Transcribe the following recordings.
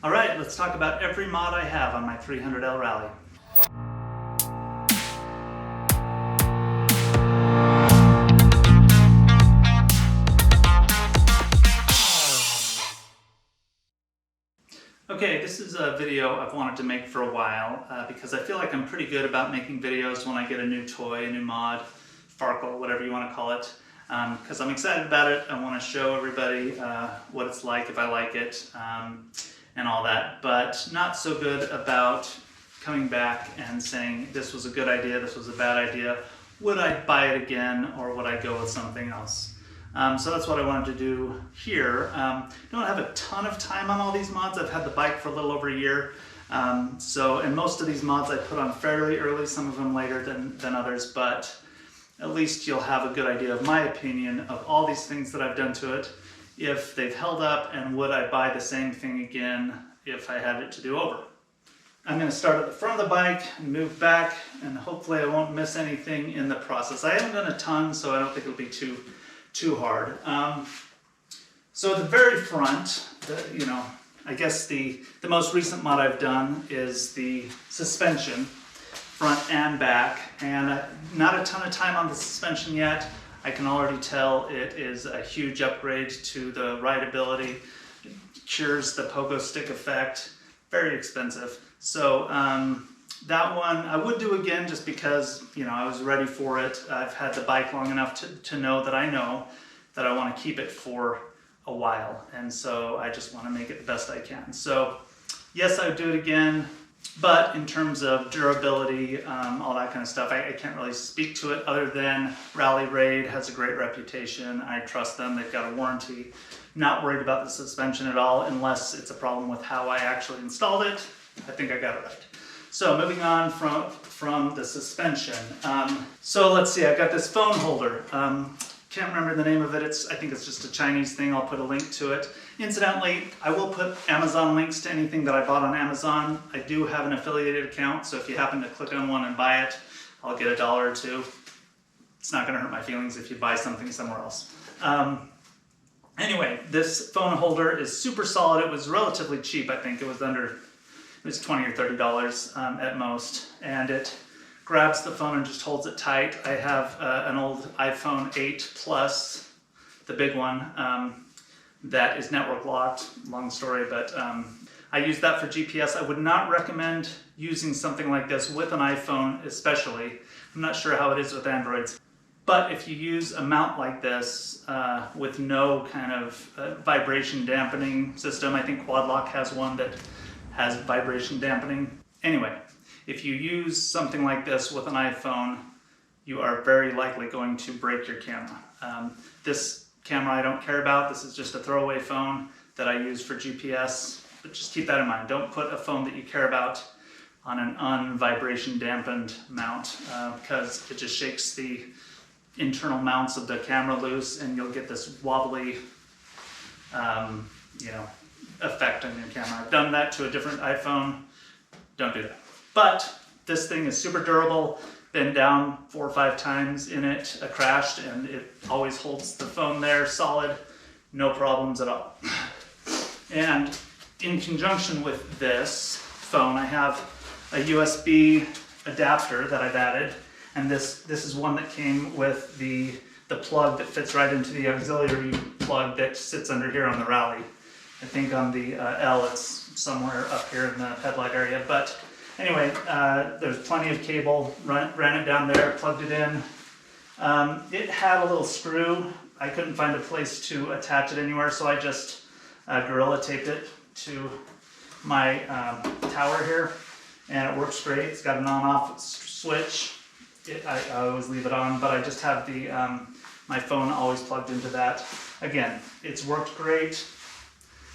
All right, let's talk about every mod I have on my 300L Rally. Okay, this is a video I've wanted to make for a while because I feel like I'm pretty good about making videos when I get a new toy, a new mod, farkle, whatever you want to call it. Because I'm excited about it. I want to show everybody what it's like, if I like it, and all that. But not so good about coming back and saying this was a good idea, this was a bad idea. Would I buy it again, or would I go with something else? So that's what I wanted to do here. I don't have a ton of time on all these mods. I've had the bike for a little over a year. And most of these mods I put on fairly early, some of them later than others, but at least you'll have a good idea of my opinion of all these things that I've done to it, if they've held up, and would I buy the same thing again if I had it to do over. I'm going to start at the front of the bike and move back, and hopefully I won't miss anything in the process. I haven't done a ton, so I don't think it'll be too hard. So at the very front, I guess the most recent mod I've done is the suspension, front and back, and not a ton of time on the suspension yet. I can already tell it is a huge upgrade to the rideability. It cures the pogo stick effect. Very expensive. So that one I would do again just because I was ready for it. I've had the bike long enough to know that I want to keep it for a while, and so I just want to make it the best I can. So yes, I would do it again. But in terms of durability, all that kind of stuff, I can't really speak to it other than Rally Raid has a great reputation. I trust them. They've got a warranty. Not worried about the suspension at all unless it's a problem with how I actually installed it. I think I got it right. So moving on from the suspension. So let's see, I've got this phone holder. Can't remember the name of it. I think it's just a Chinese thing. I'll put a link to it. Incidentally, I will put Amazon links to anything that I bought on Amazon. I do have an affiliated account, so if you happen to click on one and buy it, I'll get $1 or $2. It's not going to hurt my feelings if you buy something somewhere else. Anyway, this phone holder is super solid. It was relatively cheap. I think it was $20 or $30 at most, and it grabs the phone and just holds it tight. I have an old iPhone 8 Plus, the big one, that is network locked. Long story, but I use that for GPS. I would not recommend using something like this with an iPhone especially. I'm not sure how it is with Androids. But if you use a mount like this with no kind of vibration dampening system, I think Quad Lock has one that has vibration dampening. Anyway, if you use something like this with an iPhone, you are very likely going to break your camera. This camera I don't care about. This is just a throwaway phone that I use for GPS, but just keep that in mind. Don't put a phone that you care about on an unvibration dampened mount because it just shakes the internal mounts of the camera loose and you'll get this wobbly effect on your camera. I've done that to a different iPhone. Don't do that. But this thing is super durable. Been down 4 or 5 times in it, crashed, and it always holds the phone there solid, no problems at all. And in conjunction with this phone, I have a USB adapter that I've added, and this is one that came with the plug that fits right into the auxiliary plug that sits under here on the Rally. I think on the L it's somewhere up here in the headlight area, but anyway, there's plenty of cable, ran it down there, plugged it in. It had a little screw. I couldn't find a place to attach it anywhere, so I just Gorilla taped it to my tower here, and it works great. It's got an on-off switch. I always leave it on, but I just have my phone always plugged into that. Again, it's worked great.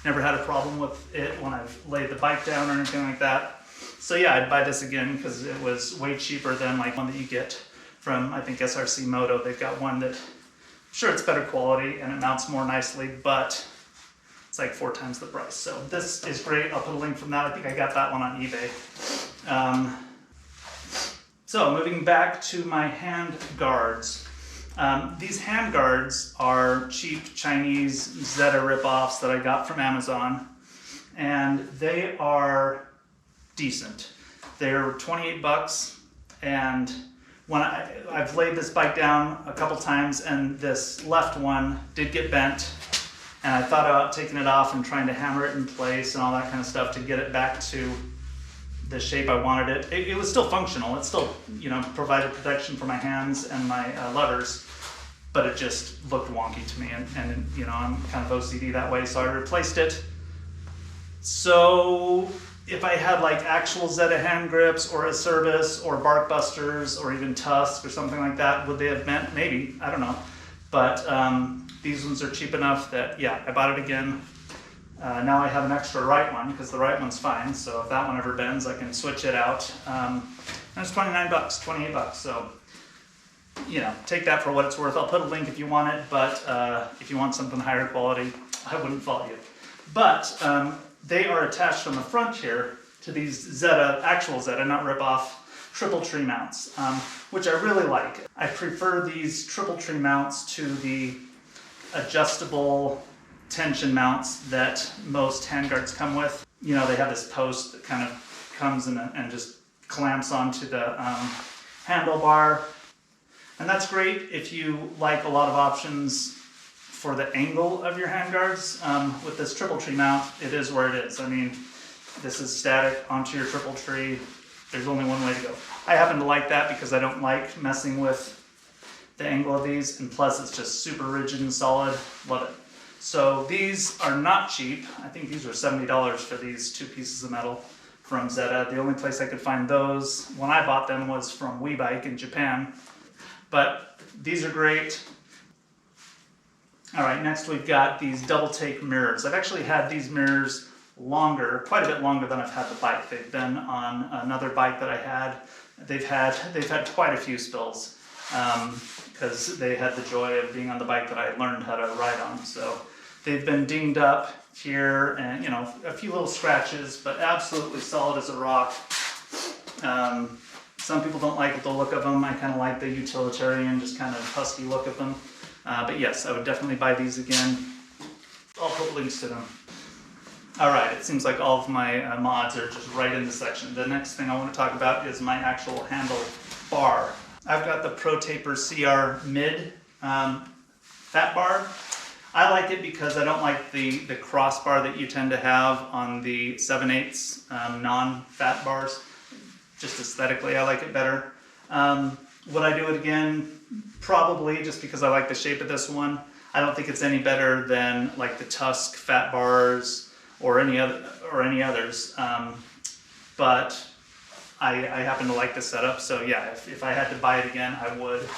Never had a problem with it when I've laid the bike down or anything like that. So yeah, I'd buy this again because it was way cheaper than like one that you get from, I think, SRC Moto. They've got one that, sure, it's better quality and it mounts more nicely, but it's like 4 times the price. So this is great. I'll put a link from that. I think I got that one on eBay. So moving back to my hand guards. These handguards are cheap Chinese Zeta ripoffs that I got from Amazon. and they are decent. They're 28 bucks, and when I've laid this bike down a couple times, and this left one did get bent, and I thought about taking it off and trying to hammer it in place and all that kind of stuff to get it back to the shape I wanted it. It was still functional. It still, you know, provided protection for my hands and my levers, but it just looked wonky to me, and you know, I'm kind of OCD that way, so I replaced it. So if I had like actual Zeta hand grips or a Service or Bark Busters or even Tusk or something like that, would they have bent? Maybe, I don't know. But these ones are cheap enough that, yeah, I bought it again. Now I have an extra right one because the right one's fine. So if that one ever bends, I can switch it out. And it's 29 bucks, 28 bucks. So, you know, take that for what it's worth. I'll put a link if you want it, but if you want something higher quality, I wouldn't fault you. But they are attached on the front here to these Zeta, actual Zeta, not rip-off, triple tree mounts, which I really like. I prefer these triple tree mounts to the adjustable tension mounts that most handguards come with. You know, they have this post that kind of comes and just clamps onto the handlebar. And that's great if you like a lot of options for the angle of your handguards. With this triple tree mount, it is where it is. I mean, this is static onto your triple tree. There's only one way to go. I happen to like that because I don't like messing with the angle of these, and plus it's just super rigid and solid. Love it. So these are not cheap. I think these were $70 for these two pieces of metal from Zeta. The only place I could find those when I bought them was from WeBike in Japan. But these are great. All right, next we've got these double take mirrors. I've actually had these mirrors longer, quite a bit longer than I've had the bike. They've been on another bike that I had. They've had quite a few spills because they had the joy of being on the bike that I learned how to ride on. So they've been dinged up here, and you know, a few little scratches, but absolutely solid as a rock. Some people don't like the look of them. I kind of like the utilitarian, just kind of husky look of them. But yes, I would definitely buy these again. I'll put links to them. All right, it seems like all of my mods are just right in the section. The next thing I want to talk about is my actual handle bar. I've got the Pro Taper CR Mid fat bar. I like it because I don't like the crossbar that you tend to have on the 7/8 non-fat bars. Just aesthetically, I like it better. Would I do it again? Probably, just because I like the shape of this one. I don't think it's any better than like the Tusk fat bars or any others. But I happen to like the setup, so yeah, if I had to buy it again, I would.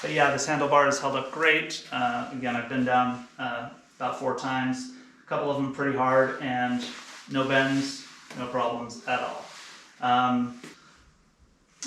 But yeah, this handlebar has held up great. Again, I've been down about 4 times, a couple of them pretty hard, and no bends, no problems at all.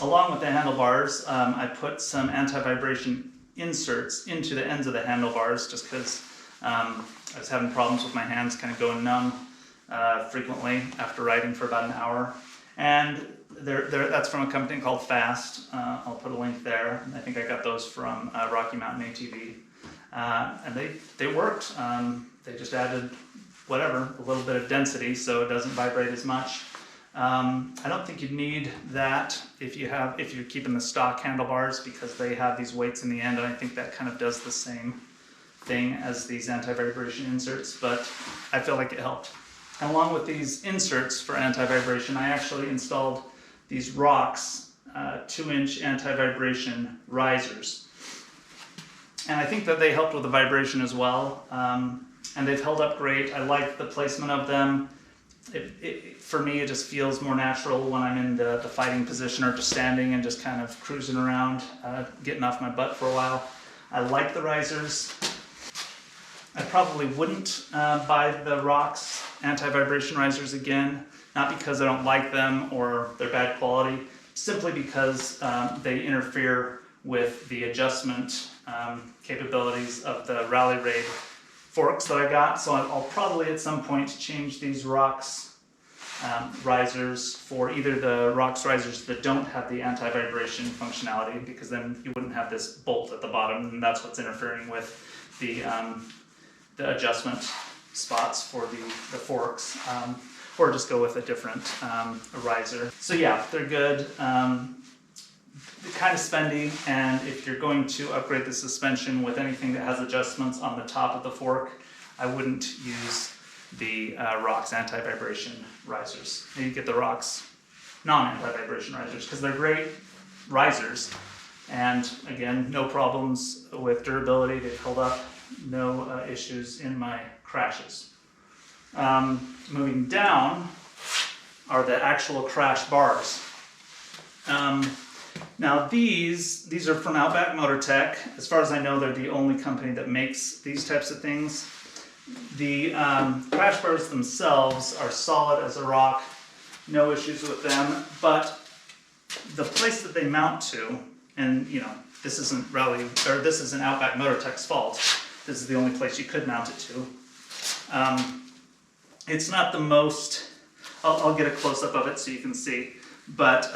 Along with the handlebars, I put some anti-vibration inserts into the ends of the handlebars just because I was having problems with my hands kind of going numb frequently after riding for about an hour. And that's from a company called Fasst. I'll put a link there. I think I got those from Rocky Mountain ATV. And they worked. They just added a little bit of density so it doesn't vibrate as much. I don't think you'd need that if you're keeping the stock handlebars, because they have these weights in the end, and I think that kind of does the same thing as these anti-vibration inserts, but I feel like it helped. And along with these inserts for anti-vibration, I actually installed these Rox 2-inch anti-vibration risers. And I think that they helped with the vibration as well, and they've held up great. I like the placement of them. For me, it just feels more natural when I'm in the fighting position or just standing and just kind of cruising around, getting off my butt for a while. I like the risers. I probably wouldn't buy the Rox Anti-Vibration Risers again, not because I don't like them or they're bad quality, simply because they interfere with the adjustment capabilities of the Rally Raid forks that I got. So I'll probably at some point change these Rox risers for either the Rox risers that don't have the anti-vibration functionality, because then you wouldn't have this bolt at the bottom, and that's what's interfering with the adjustment. spots for the forks, or just go with a different riser. So yeah, they're good. They're kind of spendy, and if you're going to upgrade the suspension with anything that has adjustments on the top of the fork, I wouldn't use the Rox Anti-Vibration Risers. You get the Rox non-anti-vibration risers because they're great risers, and again, no problems with durability. They've held up, no issues in my crashes. Moving down are the actual crash bars. Now these are from Outback Motortek. As far as I know, they're the only company that makes these types of things. The crash bars themselves are solid as a rock, no issues with them, but the place that they mount to, and you know, this isn't Outback Motortek's fault, this is the only place you could mount it to. It's not the most, I'll get a close-up of it so you can see, but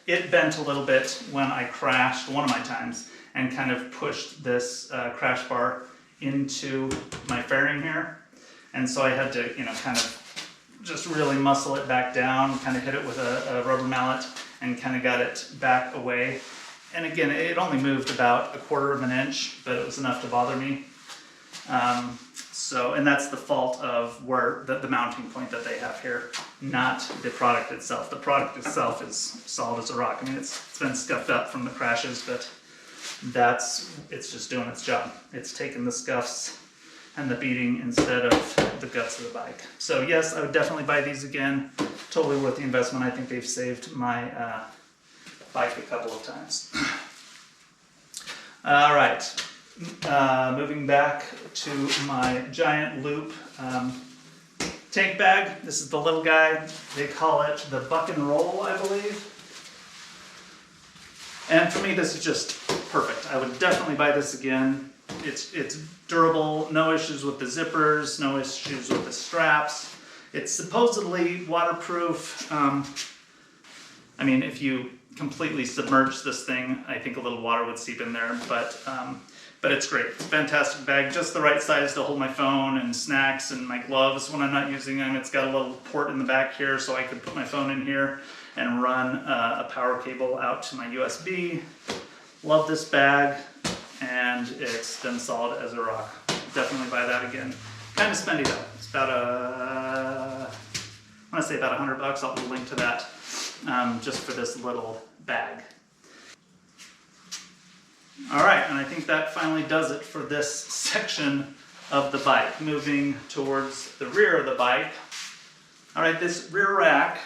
it bent a little bit when I crashed one of my times and kind of pushed this crash bar into my fairing here. And so I had to, you know, kind of just really muscle it back down, kind of hit it with a rubber mallet and kind of got it back away. And again, it only moved about 1/4 of an inch, but it was enough to bother me. And that's the fault of where the mounting point that they have here, not the product itself. The product itself is solid as a rock. I mean, it's been scuffed up from the crashes, but it's just doing its job. It's taking the scuffs and the beating instead of the guts of the bike. So yes, I would definitely buy these again. Totally worth the investment. I think they've saved my bike a couple of times. All right. Moving back to my giant loop tank bag. This is the little guy. They call it the buck and roll, I believe. And for me, this is just perfect. I would definitely buy this again. It's durable, no issues with the zippers, no issues with the straps. It's supposedly waterproof. I mean, if you completely submerge this thing, I think a little water would seep in there, but it's great. It's a fantastic bag, just the right size to hold my phone and snacks and my gloves when I'm not using them. It's got a little port in the back here so I could put my phone in here and run a power cable out to my USB. Love this bag, and it's been solid as a rock. Definitely buy that again. Kind of spendy though. It's about I want to say about $100. I'll put a link to that just for this little bag. All right, and I think that finally does it for this section of the bike. Moving towards the rear of the bike. All right, this rear rack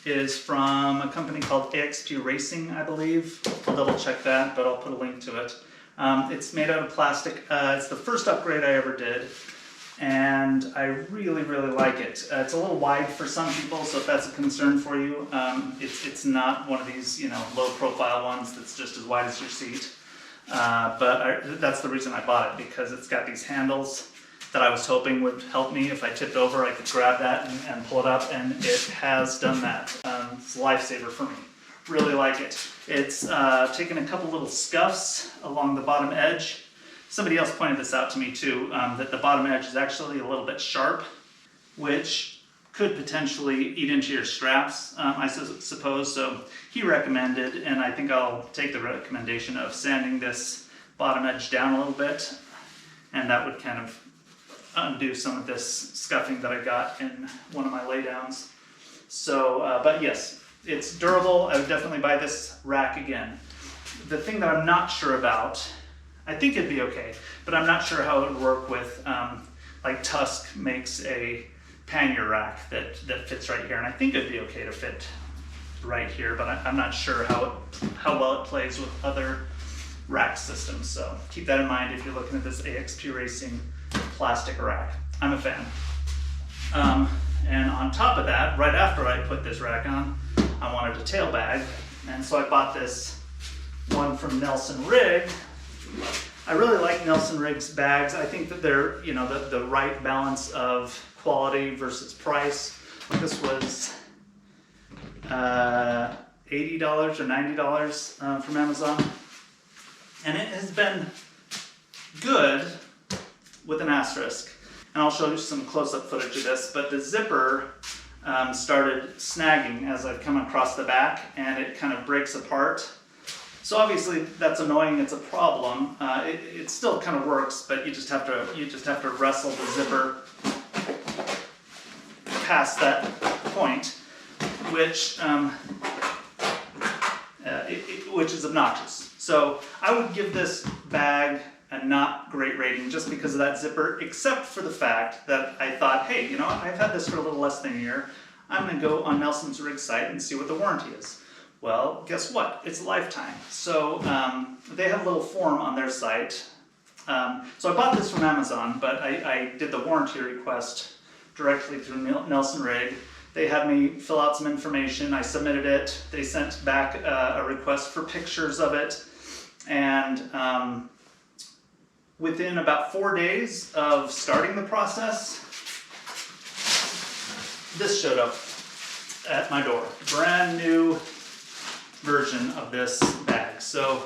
is from a company called AXP Racing, I believe. I'll double check that, but I'll put a link to it. It's made out of plastic. It's the first upgrade I ever did, and I really, really like it. It's a little wide for some people, so if that's a concern for you, it's not one of these, you know, low-profile ones that's just as wide as your seat. That's the reason I bought it, because it's got these handles that I was hoping would help me. If I tipped over, I could grab that and pull it up, and it has done that. It's a lifesaver for me. Really like it. It's taken a couple little scuffs along the bottom edge. Somebody else pointed this out to me too, that the bottom edge is actually a little bit sharp, which could potentially eat into your straps, I suppose. So he recommended, and I think I'll take the recommendation of sanding this bottom edge down a little bit, and that would kind of undo some of this scuffing that I got in one of my laydowns. So, but yes, it's durable. I would definitely buy this rack again. The thing that I'm not sure about, I think it'd be okay, but I'm not sure how it would work with, like Tusk makes a pannier rack that fits right here, and I think it'd be okay to fit right here, but I'm not sure how well it plays with other rack systems. So keep that in mind if you're looking at this AXP Racing plastic rack. I'm a fan. And on top of that, right after I put this rack on, I wanted a tail bag, and so I bought this one from Nelson Rigg. I really like Nelson Rigg's bags. I think that they're, you know, the right balance of quality versus price. This was $80 or $90 from Amazon, and it has been good with an asterisk. and I'll show you some close-up footage of this, but the zipper started snagging as I've come across the back, and it kind of breaks apart. So obviously that's annoying, it's a problem. It still kind of works, but you just have to wrestle the zipper past that point, which is obnoxious. So I would give this bag a not great rating just because of that zipper, except for the fact that I thought, hey, you know, I've had this for a little less than a year. I'm going to go on Nelson's Rigg site and see what the warranty is. Well, guess what? It's a lifetime. So they have a little form on their site. So I bought this from Amazon, but I did the warranty request directly through Nelson Rigg. They had me fill out some information. I submitted it. They sent back a request for pictures of it. And within about 4 days of starting the process, this showed up at my door. Brand new version of this bag. So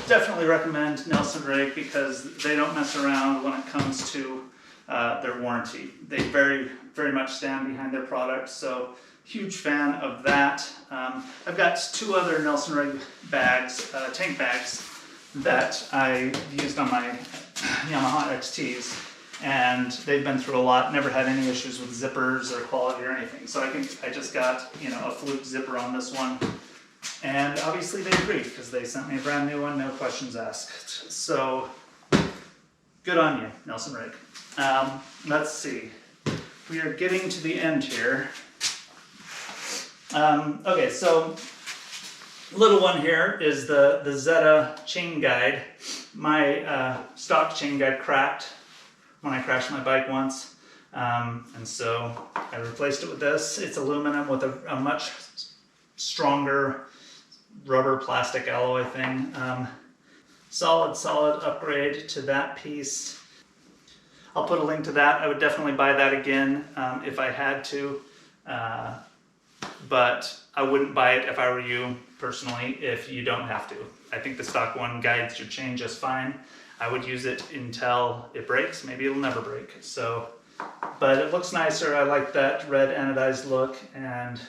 definitely recommend Nelson Rigg because they don't mess around when it comes to their warranty. They very, very much stand behind their product. So huge fan of that. I've got 2 other Nelson Rigg bags, tank bags, that I used on my Yamaha XTs, and they've been through a lot, never had any issues with zippers or quality or anything. So I think I just got, you know, a fluke zipper on this one, and obviously they agreed because they sent me a brand new one, no questions asked. So good on you, Nelson Rigg. Let's see, we are getting to the end here. Okay, so little one here is the Zeta chain guide. My stock chain guide cracked when I crashed my bike once, and so I replaced it with this. It's aluminum with a much stronger rubber plastic alloy thing. Solid upgrade to that piece. I'll put a link to that. I would definitely buy that again if I had to, but I wouldn't buy it if I were you personally if you don't have to. I think the stock one guides your chain just fine. I would use it until it breaks. Maybe it'll never break. So, but it looks nicer. I like that red anodized look, and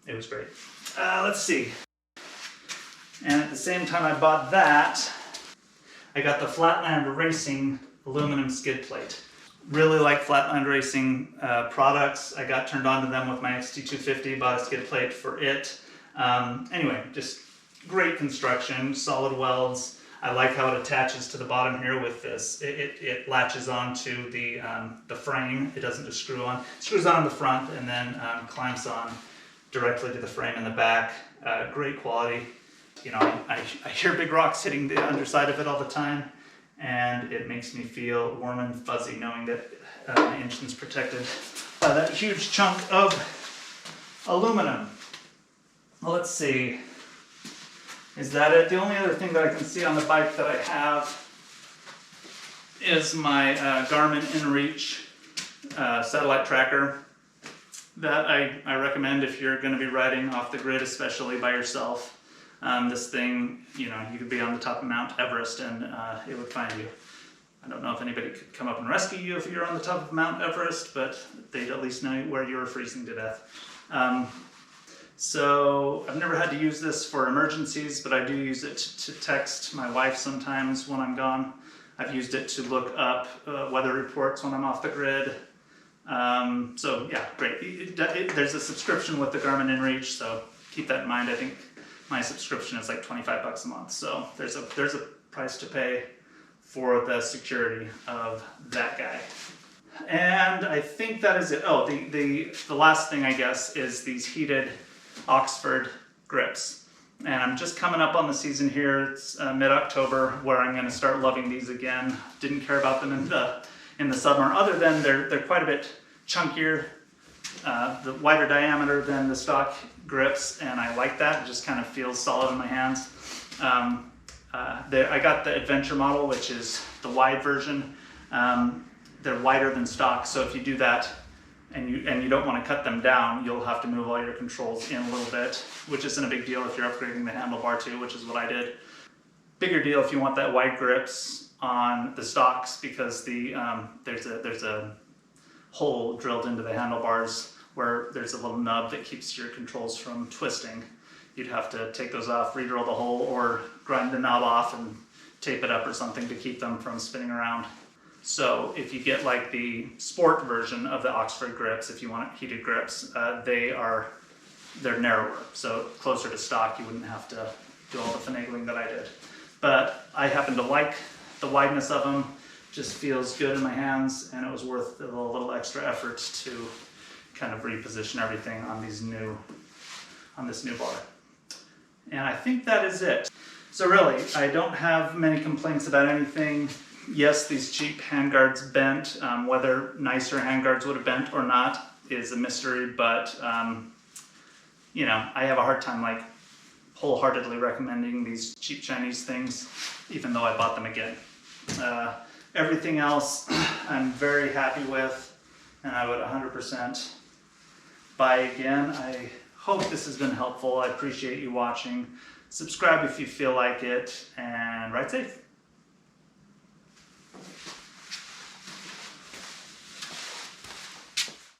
it was great. Let's see. And at the same time I bought that, I got the Flatland Racing aluminum skid plate. Really like Flatland Racing products. I got turned on to them with my XT250, bought a skid plate for it. Anyway, just great construction, solid welds. I like how it attaches to the bottom here with this. It latches onto the frame. It doesn't just screw on. It screws on the front and then clamps on directly to the frame in the back. Great quality. You know, I hear big rocks hitting the underside of it all the time, and it makes me feel warm and fuzzy knowing that my engine's protected by that huge chunk of aluminum. Well, let's see. Is that it? The only other thing that I can see on the bike that I have is my Garmin InReach satellite tracker that I recommend if you're going to be riding off the grid, especially by yourself. This thing, you know, you could be on the top of Mount Everest and it would find you. I don't know if anybody could come up and rescue you if you're on the top of Mount Everest, but they'd at least know where you were freezing to death. So I've never had to use this for emergencies, but I do use it to text my wife sometimes when I'm gone. I've used it to look up weather reports when I'm off the grid. So yeah, great. There's a subscription with the Garmin InReach, so keep that in mind. I think my subscription is like 25 bucks a month, so there's a price to pay for the security of that guy. And I think that is it. Oh, the last thing I guess is these heated Oxford grips. And I'm just coming up on the season here. It's mid-October where I'm going to start loving these again. Didn't care about them in the summer, other than they're quite a bit chunkier, the wider diameter than the stock grips, and I like that. It just kind of feels solid in my hands. I got the Adventure model, which is the wide version. They're wider than stock, so if you do that and you don't want to cut them down, you'll have to move all your controls in a little bit, which isn't a big deal if you're upgrading the handlebar too, which is what I did. Bigger deal if you want that wide grips on the stocks because there's a hole drilled into the handlebars where there's a little nub that keeps your controls from twisting. You'd have to take those off, re-drill the hole, or grind the knob off and tape it up or something to keep them from spinning around. So if you get like the sport version of the Oxford grips, if you want heated grips, they're narrower, so closer to stock. You wouldn't have to do all the finagling that I did. But I happen to like the wideness of them. Just feels good in my hands, and it was worth the little extra effort to kind of reposition everything on this new bar. And I think that is it. So really, I don't have many complaints about anything. Yes, these cheap handguards bent. Whether nicer handguards would have bent or not is a mystery, but you know, I have a hard time like wholeheartedly recommending these cheap Chinese things, even though I bought them again. Everything else I'm very happy with, and I would 100% buy again. I hope this has been helpful. I appreciate you watching. Subscribe if you feel like it, and ride safe.